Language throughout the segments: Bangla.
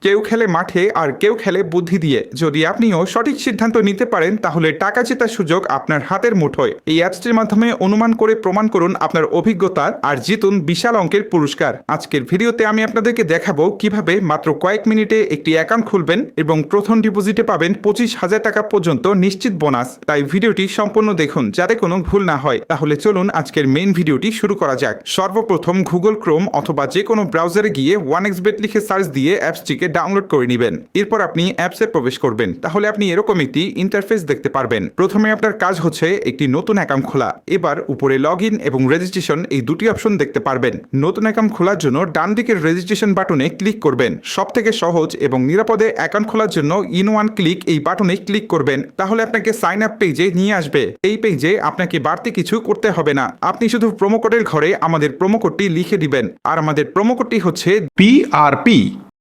কেউ খেলে মাঠে আর কেউ খেলে বুদ্ধি দিয়ে। যদি আপনিও সঠিক সিদ্ধান্ত নিতে পারেন তাহলে টাকা জেতার সুযোগ আপনার হাতের মুঠোয়। এই অ্যাপসটির মাধ্যমে অনুমান করে প্রমাণ করুন আপনার অভিজ্ঞতা আর জিতুন বিশাল অঙ্কের পুরস্কার। আজকের ভিডিওতে আমি আপনাদেরকে দেখাবো কিভাবে মাত্র কয়েক মিনিটে একটি অ্যাকাউন্ট খুলবেন এবং প্রথম ডিপোজিটে পাবেন 25,000 টাকা পর্যন্ত নিশ্চিত বোনাস। তাই ভিডিওটি সম্পূর্ণ দেখুন যাতে কোনো ভুল না হয়। তাহলে চলুন আজকের মেইন ভিডিওটি শুরু করা যাক। সর্বপ্রথম গুগল ক্রোম অথবা যে কোনো ব্রাউজারে গিয়ে 1xbet লিখে সার্চ দিয়ে অ্যাপসটিকে ডাউনলোড করে নেবেন। এরপর আপনি অ্যাপসে প্রবেশ করবেন। তাহলে আপনি এরকম একটি ইন্টারফেস দেখতে পারবেন। প্রথমে আপনার কাজ হচ্ছে একটি নতুন অ্যাকাউন্ট খোলা। এবার উপরে লগ ইন এবং রেজিস্ট্রেশন এই দুটি অপশন দেখতে পারবেন। নতুন অ্যাকাউন্ট খোলার জন্য ডান দিকের রেজিস্ট্রেশন বাটনে ক্লিক করবেন। সবথেকে সহজ এবং নিরাপদে অ্যাকাউন্ট খোলার জন্য ইন ওয়ান ক্লিক এই বাটনে ক্লিক করবেন। তাহলে আপনাকে সাইন আপ পেজে নিয়ে আসবে। এই পেজে আপনাকে বাড়তি কিছু করতে হবে না। আপনি শুধু প্রোমো কোডের ঘরে আমাদের প্রোমো কোডটি লিখে দিবেন। আর আমাদের প্রোমো কোডটি হচ্ছে PRP।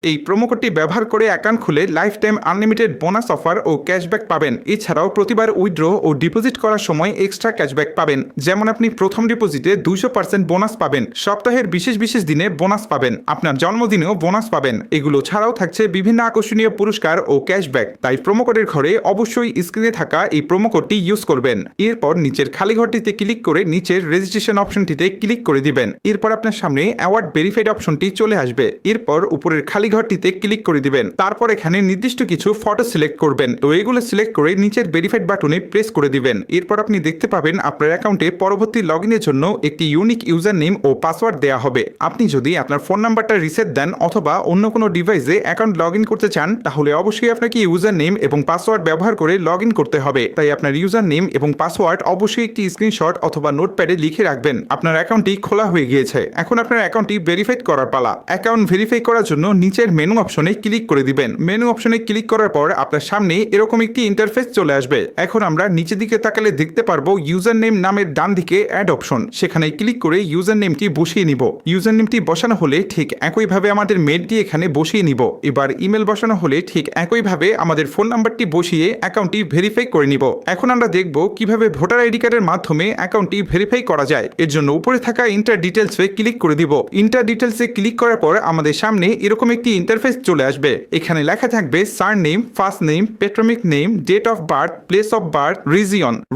এই প্রোমো কোডটি ব্যবহার করে অ্যাকাউন্ট খুলে life time unlimited bonus offer ও ক্যাশব্যাক পাবেন। এছাড়াও প্রতিবার উইথড্র ও ডিপোজিট করার সময় এক্সট্রা ক্যাশব্যাক পাবেন। যেমন আপনি প্রথম ডিপোজিটে 200% বোনাস পাবেন, সপ্তাহের বিশেষ বিশেষ দিনে বোনাস পাবেন, আপনার জন্মদিনেও বোনাস পাবেন। এগুলো ছাড়াও থাকছে বিভিন্ন আকর্ষণীয় পুরস্কার ও ক্যাশব্যাক। তাই প্রোমো কোডের ঘরে অবশ্যই স্ক্রিনে থাকা এই প্রোমো কোডটি ইউজ করবেন। এরপর নিচের খালি ঘরটিতে ক্লিক করে নিচের রেজিস্ট্রেশন অপশনটিতে ক্লিক করে দিবেন। এরপর আপনার সামনে অ্যাওয়ার্ড ভেরিফাইড অপশনটি চলে আসবে। এরপর উপরের খালি ঘরটিতে ক্লিক করে দিবেন। তারপর এখানে নির্দিষ্ট কিছু ফটো সিলেক্ট করবেন। তো এগুলো সিলেক্ট করে নিচের ভেরিফাইড বাটনে প্রেস করে দিবেন। এরপর আপনি দেখতে পাবেন আপনার অ্যাকাউন্টে পরবর্তী লগইনের জন্য একটি ইউনিক ইউজার নেম ও পাসওয়ার্ড দেওয়া হবে। আপনি যদি আপনার ফোন নাম্বারটা রিসেট দেন অথবা অন্য কোনো ডিভাইসে অ্যাকাউন্ট লগ ইন করতে চান তাহলে অবশ্যই আপনাকে ইউজার নেম এবং পাসওয়ার্ড ব্যবহার করে লগ ইন করতে হবে। তাই আপনার ইউজার নেম এবং পাসওয়ার্ড অবশ্যই একটি স্ক্রিনশট অথবা নোটপ্যাডে লিখে রাখবেন। আপনার অ্যাকাউন্টটি খোলা হয়ে গিয়েছে। এখন আপনার অ্যাকাউন্টটি ভেরিফাইড করার পালা। অ্যাকাউন্ট ভেরিফাই করার জন্য নিচের মেনু অপশনে ক্লিক করে দিবেন। মেনু অপশনে ক্লিক করার পর আপনার সামনে এরকম একটি ইন্টারফেস চলে আসবে। এখন আমরা নিচের দিকে তাকালে দেখতে পারবো ইউজার নেম নামের ডান দিকে অ্যাড অপশন। সেখানে ক্লিক করে ইউজার নেমটি বসিয়ে নিব। ইউজার নেমটি বসানো হলে ঠিক একইভাবে আমাদের মেলটি এখানে বসিয়ে নিব। এবার ইমেল বসানো হলে ঠিক একইভাবে আমাদের ফোন নাম্বারটি বসিয়ে অ্যাকাউন্টটি ভেরিফাই করে নিব। এখন আমরা দেখব কিভাবে ভোটার আইডি কার্ডের মাধ্যমে অ্যাকাউন্টটি ভেরিফাই করা যায়। এর জন্য উপরে থাকা ইন্টার ডিটেলসে ক্লিক করে দিব। ইন্টার ডিটেলসে ক্লিক করার পর আমাদের সামনে এরকম একটি ইন্টারফেস চলে আসবে। এখানে লেখা থাকবে surname, first name, patronymic name, date of birth, place of birth,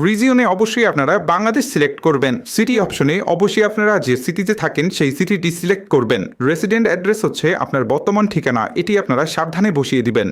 রিজিয়নে অবশ্যই আপনারা বাংলাদেশ সিলেক্ট করবেন। সিটি অপশনে অবশ্যই আপনারা যে সিটিতে থাকেন সেই সিটিটি সিলেক্ট করবেন। রেসিডেন্ট অ্যাড্রেস হচ্ছে আপনার বর্তমান ঠিকানা, এটি আপনারা সাবধানে বসিয়ে দিবেন।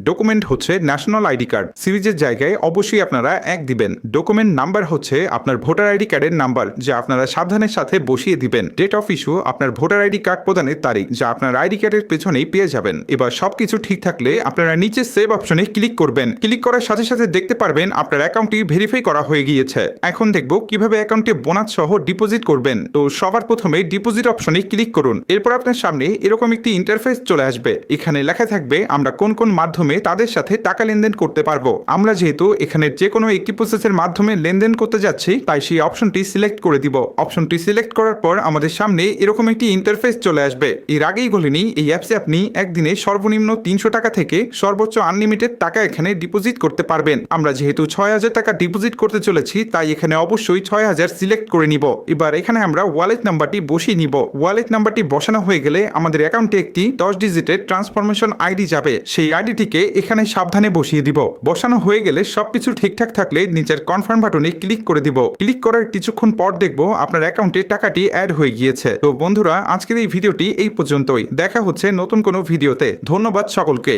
ডকুমেন্ট হচ্ছে ন্যাশনাল আইডি কার্ড, সিরিজের জায়গায় অবশ্যই আপনারা 1 দিবেন। ডকুমেন্ট নাম্বার হচ্ছে আপনার ভোটার আইডি কার্ডের নাম্বার, যা আপনারা সাবধানের সাথে বসিয়ে দিবেন। ডেট অফ ইস্যু আপনার ভোটার আইডি কার্ড প্রদানের তারিখ, যা আপনার আইডি কার্ডের পেছনেই পেয়ে যাবেন। এবার সবকিছু ঠিক থাকলে আপনারা নিচে সেভ অপশনে ক্লিক করবেন। ক্লিক করার সাথে সাথে দেখতে পারবেন আপনার অ্যাকাউন্টটি ভেরিফাই করা হয়ে গিয়েছে। এখন দেখব কিভাবে অ্যাকাউন্টে বোনাস সহ ডিপোজিট করবেন। তো সবার প্রথমে ডিপোজিট অপশনে ক্লিক করুন। এরপর আপনার সামনে এরকম একটি ইন্টারফেস চলে আসবে। এখানে লেখা থাকবে আমরা কোন কোন মাধ্যমে তাদের সাথে টাকা লেনদেন করতে পারবো। আমরা যেহেতু এখানে যে কোনো একটি প্রসেসের মাধ্যমে লেনদেন করতে যাচ্ছি তাই সেই অপশনটি সিলেক্ট করে দিব। অপশনটি সিলেক্ট করার পর আমাদের সামনে এরকম একটি ইন্টারফেস চলে আসবে। এর আগেই বলিনি এই অ্যাপসে আপনি একদিনে সর্বনিম্ন 300 টাকা থেকে সর্বোচ্চ আনলিমিটেড টাকা এখানে ডিপোজিট করতে পারবেন। আমরা যেহেতু 6,000 টাকা ডিপোজিট করতে চলেছি তাই এখানে অবশ্যই 6,000 সিলেক্ট করে নিব। এবার এখানে আমরা ওয়ালেট নাম্বারটি বসিয়ে নিব। ওয়ালেট নাম্বারটি বসানো হয়ে গেলে আমাদের অ্যাকাউন্টে একটি 10 ডিজিটের ট্রান্সফরমেশন আইডি যাবে। সেই আইডিটিকে এখানে সাবধানে বসিয়ে দিব। বসানো হয়ে গেলে সবকিছু ঠিকঠাক থাকলে নিচের কনফার্ম বাটনে ক্লিক করে দিব। ক্লিক করার কিছুক্ষণ পর দেখব আপনার অ্যাকাউন্টে টাকাটি অ্যাড হয়ে গিয়েছে। তো বন্ধুরা আজকের এই ভিডিওটি এই পর্যন্তই। দেখা হচ্ছে নতুন কোনো ভিডিওতে। ধন্যবাদ সকলকে।